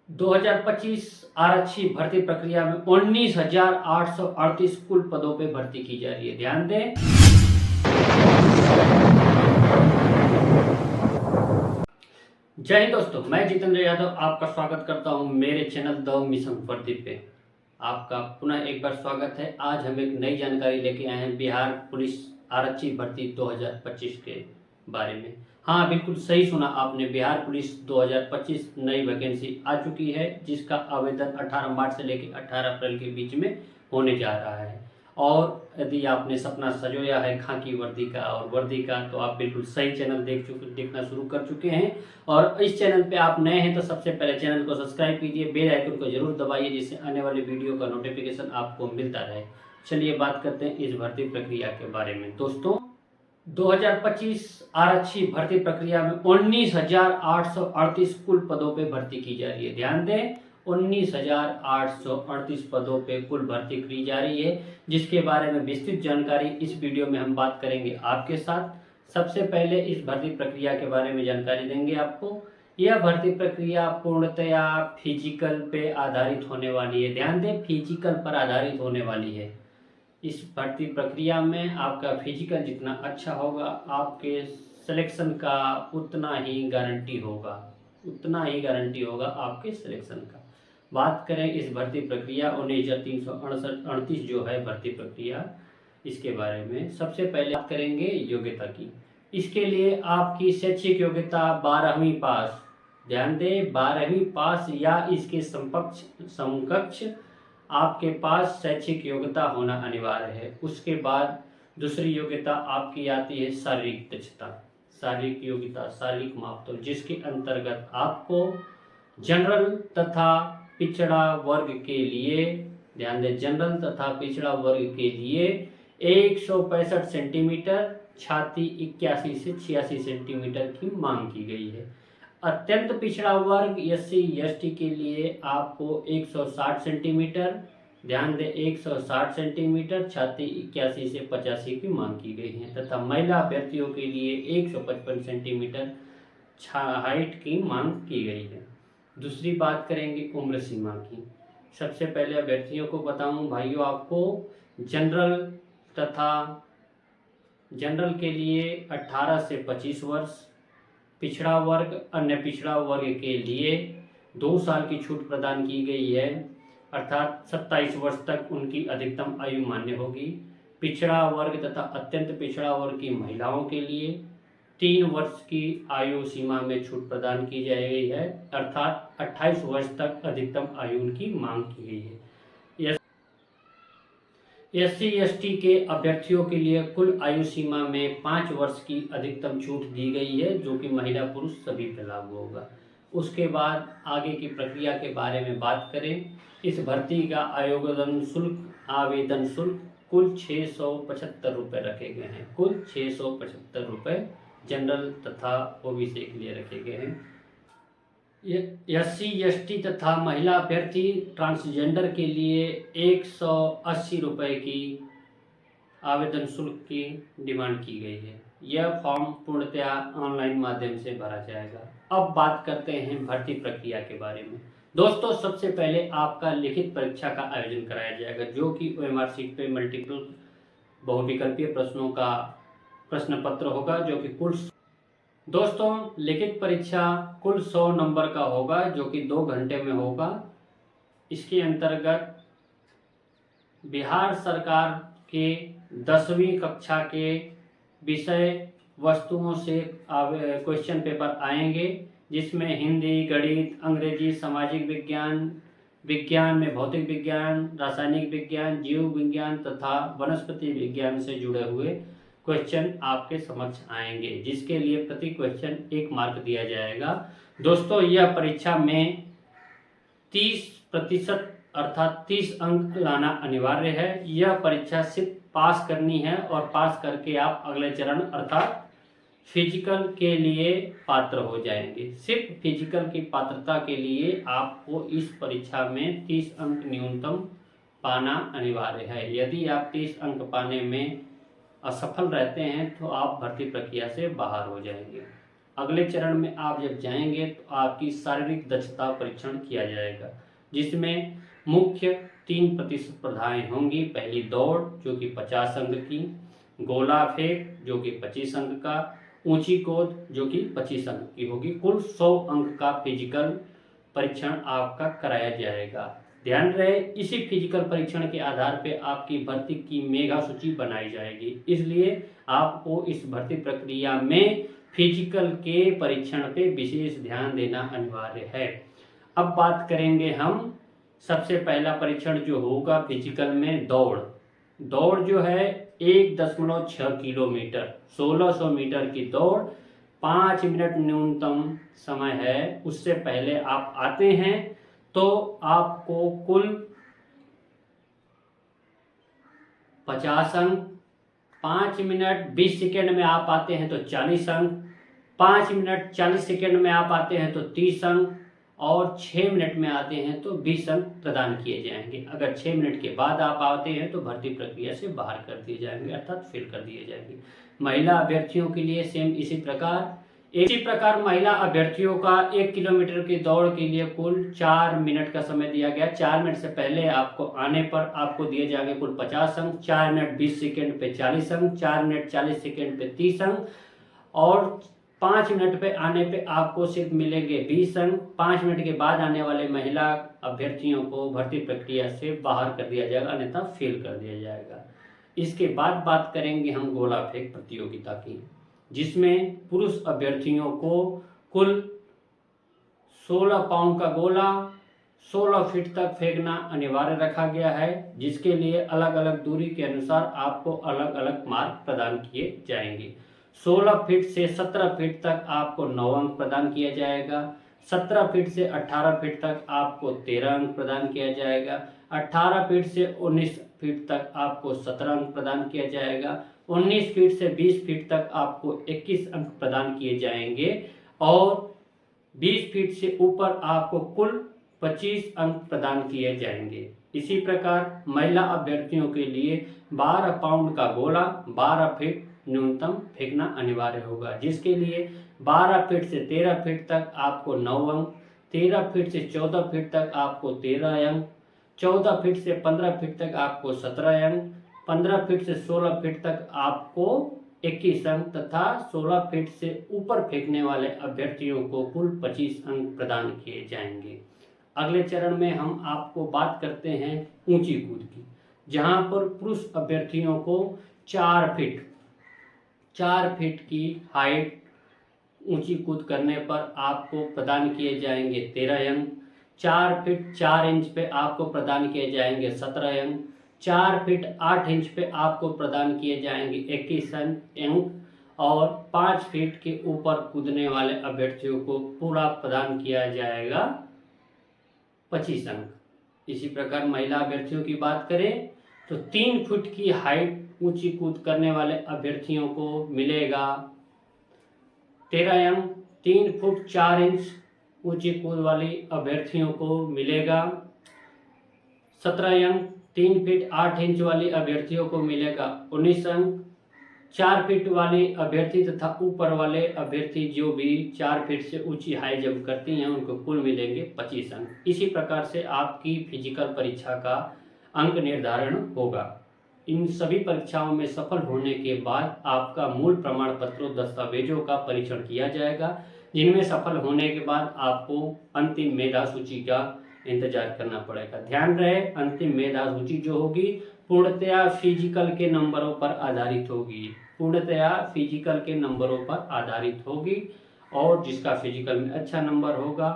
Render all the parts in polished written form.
2025 आरक्षी भर्ती प्रक्रिया में 19,838 कुल पदों पे भर्ती की जा रही है। ध्यान दें। जय हिंद दोस्तों, मैं जितेंद्र यादव आपका स्वागत करता हूं मेरे चैनल द मिशन भर्ती पे। आपका पुनः एक बार स्वागत है। आज हम एक नई जानकारी लेके आए हैं बिहार पुलिस आरक्षी भर्ती 2025 के बारे में। हाँ, बिल्कुल सही सुना आपने, बिहार पुलिस 2025 नई वैकेंसी आ चुकी है, जिसका आवेदन 18 मार्च से लेकर 18 अप्रैल के बीच में होने जा रहा है। और यदि आपने सपना सजोया है खाकी वर्दी का और वर्दी का, तो आप बिल्कुल सही चैनल देखना शुरू कर चुके हैं। और इस चैनल पे आप नए हैं तो सबसे पहले चैनल को सब्सक्राइब कीजिए, बेल आइकन को जरूर दबाइए, जिससे आने वाली वीडियो का नोटिफिकेशन आपको मिलता रहे। चलिए बात करते हैं इस भर्ती प्रक्रिया के बारे में। दोस्तों, 2025 आरक्षी भर्ती प्रक्रिया में 19,838 कुल पदों पे भर्ती की जा रही है। ध्यान दें, 19,838 पदों पे कुल भर्ती की जा रही है, जिसके बारे में विस्तृत जानकारी इस वीडियो में हम बात करेंगे आपके साथ। सबसे पहले इस भर्ती प्रक्रिया के बारे में जानकारी देंगे आपको। यह भर्ती प्रक्रिया पूर्णतया फिजिकल पे आधारित होने वाली है। ध्यान दें, फिजिकल पर आधारित होने वाली है। इस भर्ती प्रक्रिया में आपका फिजिकल जितना अच्छा होगा, आपके सिलेक्शन का उतना ही गारंटी होगा आपके सिलेक्शन का। बात करें इस भर्ती प्रक्रिया 19,338 जो है भर्ती प्रक्रिया, इसके बारे में सबसे पहले बात करेंगे योग्यता की। इसके लिए आपकी शैक्षिक योग्यता 12वीं पास, ध्यान दें 12वीं पास या इसके समकक्ष आपके पास शैक्षिक योग्यता होना अनिवार्य है। उसके बाद दूसरी योग्यता आपकी आती है शारीरिक दक्षता, शारीरिक योग्यता, शारीरिक मापदंड, जिसके अंतर्गत आपको जनरल तथा पिछड़ा वर्ग के लिए, ध्यान दें जनरल तथा पिछड़ा वर्ग के लिए 165 सेंटीमीटर, छाती 81 से 86 सेंटीमीटर की मांग की गई है। अत्यंत पिछड़ा वर्ग SC ST के लिए आपको 160 सेंटीमीटर, ध्यान दें 160 सेंटीमीटर, छाती 81 से 85 की मांग की गई है, तथा महिला अभ्यर्थियों के लिए 155 सेंटीमीटर हाइट की मांग की गई है। दूसरी बात करेंगे उम्र सीमा की। सबसे पहले अभ्यर्थियों को बताऊं भाइयों, आपको जनरल के लिए 18 से 25 वर्ष, पिछड़ा वर्ग अन्य पिछड़ा वर्ग के लिए 2 साल की छूट प्रदान की गई है, अर्थात 27 वर्ष तक उनकी अधिकतम आयु मान्य होगी। पिछड़ा वर्ग तथा अत्यंत पिछड़ा वर्ग की महिलाओं के लिए 3 वर्ष की आयु सीमा में छूट प्रदान की जाएगी है, अर्थात 28 वर्ष तक अधिकतम आयु उनकी मांग की गई है। SC ST के अभ्यर्थियों के लिए कुल आयु सीमा में 5 वर्ष की अधिकतम छूट दी गई है, जो कि महिला पुरुष सभी पर लागू होगा। उसके बाद आगे की प्रक्रिया के बारे में बात करें। इस भर्ती का आवेदन शुल्क कुल 675 रुपये रखे गए हैं। कुल 675 रुपये जनरल तथा OBC के लिए रखे गए हैं। SC ST तथा महिला अभ्यर्थी ट्रांसजेंडर के लिए 180 रुपये की आवेदन शुल्क की डिमांड की गई है। यह फॉर्म पूर्णतया ऑनलाइन माध्यम से भरा जाएगा। अब बात करते हैं भर्ती प्रक्रिया के बारे में। दोस्तों, सबसे पहले आपका लिखित परीक्षा का आयोजन कराया जाएगा, जो कि OMR शीट पे मल्टीपल बहुविकल्पीय प्रश्नों का प्रश्न पत्र होगा, जो कि दोस्तों लिखित परीक्षा कुल 100 नंबर का होगा, जो कि 2 घंटे में होगा। इसके अंतर्गत बिहार सरकार के 10वीं कक्षा के विषय वस्तुओं से क्वेश्चन पेपर आएंगे, जिसमें हिंदी, गणित, अंग्रेजी, सामाजिक विज्ञान, विज्ञान में भौतिक विज्ञान, रासायनिक विज्ञान, जीव विज्ञान तथा वनस्पति विज्ञान से जुड़े हुए क्वेश्चन आपके समक्ष आएंगे, जिसके लिए प्रति क्वेश्चन 1 मार्क दिया जाएगा। दोस्तों, यह परीक्षा में 30% अर्थात 30 अंक लाना अनिवार्य है। यह परीक्षा सिर्फ पास करनी है, और पास करके आप अगले चरण अर्थात फिजिकल के लिए पात्र हो जाएंगे। सिर्फ फिजिकल की पात्रता के लिए आपको इस परीक्षा में 30 अंक न्यूनतम पाना अनिवार्य है। यदि आप 30 अंक पाने में असफल रहते हैं तो आप भर्ती प्रक्रिया से बाहर हो जाएंगे। अगले चरण में आप जब जाएंगे तो आपकी शारीरिक दक्षता परीक्षण किया जाएगा, जिसमें मुख्य 3 प्रतिस्पर्धाएं होंगी। पहली दौड़ जो कि 50 अंक की, गोला फेंक जो कि 25 अंक का, ऊंची कूद जो कि 25 अंक की होगी। कुल 100 अंक का फिजिकल परीक्षण आपका कराया जाएगा। ध्यान रहे, इसी फिजिकल परीक्षण के आधार पर आपकी भर्ती की मेगा सूची बनाई जाएगी, इसलिए आपको इस भर्ती प्रक्रिया में फिजिकल के परीक्षण पे विशेष ध्यान देना अनिवार्य है। अब बात करेंगे हम सबसे पहला परीक्षण जो होगा फिजिकल में दौड़ जो है 1.6 किलोमीटर 1600 मीटर की दौड़ 5 मिनट न्यूनतम समय है। उससे पहले आप आते हैं तो आपको कुल 50 अंक, 5 मिनट 20 सेकेंड में आप आते हैं तो 40 अंक, 5 मिनट 40 सेकेंड में आप आते हैं तो 30 अंक और 6 मिनट में आते हैं तो 20 अंक प्रदान किए जाएंगे। अगर 6 मिनट के बाद आप आते हैं तो भर्ती प्रक्रिया से बाहर कर दिए जाएंगे, अर्थात फेल कर दिए जाएंगे। महिला अभ्यर्थियों के लिए सेम इसी प्रकार महिला अभ्यर्थियों का 1 किलोमीटर की दौड़ के लिए कुल 4 मिनट का समय दिया गया। 4 मिनट से पहले आपको आने पर आपको दिए जाएंगे कुल 50 अंक, 4 मिनट 20 सेकेंड पे 40 अंक, 4 मिनट 40 सेकेंड पे 30 अंक और 5 मिनट पे आने पे आपको सिर्फ मिलेंगे 20 अंक। 5 मिनट के बाद आने वाले महिला अभ्यर्थियों को भर्ती प्रक्रिया से बाहर कर दिया जाएगा, अन्यथा फेल कर दिया जाएगा। इसके बाद बात करेंगे हम गोला फेंक प्रतियोगिता की, जिसमें पुरुष अभ्यर्थियों को कुल 16 पाउंड का गोला 16 फीट तक फेंकना अनिवार्य रखा गया है, जिसके लिए अलग अलग दूरी के अनुसार आपको अलग अलग मार्क प्रदान किए जाएंगे। 16 फीट से 17 फीट तक आपको 9 अंक प्रदान किया जाएगा। 17 फीट से 18 फीट तक आपको 13 अंक प्रदान किया जाएगा। 18 फीट से 19 फीट तक आपको 17 अंक प्रदान किया जाएगा। 19 फीट से 20 फीट तक आपको 21 अंक प्रदान किए जाएंगे और 20 फीट से ऊपर आपको कुल 25 अंक प्रदान किए जाएंगे। इसी प्रकार महिला अभ्यर्थियों के लिए 12 पाउंड का गोला 12 फीट न्यूनतम फेंकना अनिवार्य होगा, जिसके लिए 12 फीट से 13 फीट तक आपको 9 अंक, 13 फीट से 14 फीट तक आपको 13 अंक, 14 फीट से 15 फीट तक आपको 17 अंक, 15 फीट से 16 फीट तक आपको 21 अंक तथा 16 फीट से ऊपर फेंकने वाले अभ्यर्थियों को कुल 25 अंक प्रदान किए जाएंगे। अगले चरण में हम आपको बात करते हैं ऊंची कूद की, जहां पर पुरुष अभ्यर्थियों को 4 फीट की हाइट ऊंची कूद करने पर आपको प्रदान किए जाएंगे 13 अंक। 4 फीट 4 इंच पे आपको प्रदान किए जाएंगे 17 अंक। 4 फीट 8 इंच पे आपको प्रदान किए जाएंगे 21 अंक और 5 फीट के ऊपर कूदने वाले अभ्यर्थियों को पूरा प्रदान किया जाएगा 25 अंक। इसी प्रकार महिला अभ्यर्थियों की बात करें तो 3 फुट की हाइट ऊंची कूद करने वाले अभ्यर्थियों को मिलेगा 13 अंक। 3 फुट 4 इंच ऊंची कूद वाली अभ्यर्थियों को मिलेगा 17 अंक। 3 फीट 8 इंच वाली अभ्यर्थियों को मिलेगा 19 अंक। 4 फीट वाले अभ्यर्थी तथा ऊपर वाले अभ्यर्थी जो भी 4 फीट से ऊंची हाई जंप करती हैं उनको कुल मिलेंगे 25 अंक। इसी प्रकार से आपकी फिजिकल परीक्षा का अंक निर्धारण होगा। इन सभी परीक्षाओं में सफल होने के बाद आपका मूल प्रमाण पत्रों दस्तावेजों का परीक्षण किया जाएगा, जिनमें सफल होने के बाद आपको अंतिम मेधा सूची का इंतजार करना पड़ेगा। ध्यान रहे, अंतिम मेधा सूची जो होगी पूर्णतया फिजिकल के नंबरों पर आधारित होगी, और जिसका फिजिकल में अच्छा नंबर होगा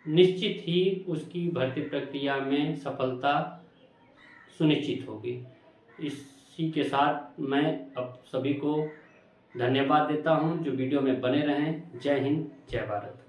निश्चित ही उसकी भर्ती प्रक्रिया में सफलता सुनिश्चित होगी। इसी के साथ मैं अब सभी को धन्यवाद देता हूं जो वीडियो में बने रहें। जय हिंद, जय भारत।